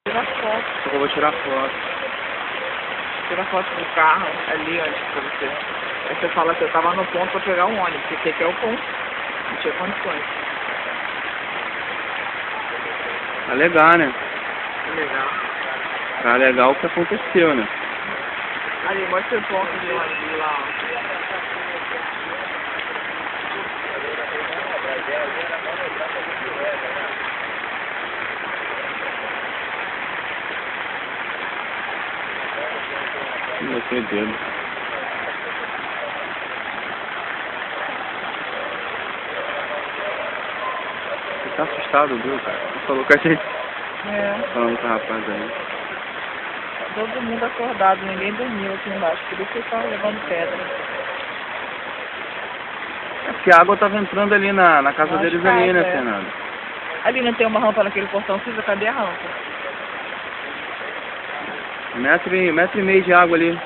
Tira foto. Eu vou tirar foto. Tira foto do carro ali antes pra você. Aí você fala que eu tava no ponto pra pegar um ônibus, porque aqui é o ponto. Não tinha condições. Tá legal, né? Legal. Tá legal o que aconteceu, né? Ali, mostra o ponto de ônibus lá, ó. Meu dedo. Você tá assustado, viu, cara? Você falou com a gente. Falando com o rapaz aí. Todo mundo acordado, ninguém dormiu aqui embaixo, por isso que eles estavam levando pedra. É porque a água tava entrando ali na casa deles ali, né, Fernando? Ali não tem uma rampa naquele portão, Cisa, cadê a rampa? Metro e meio de água ali.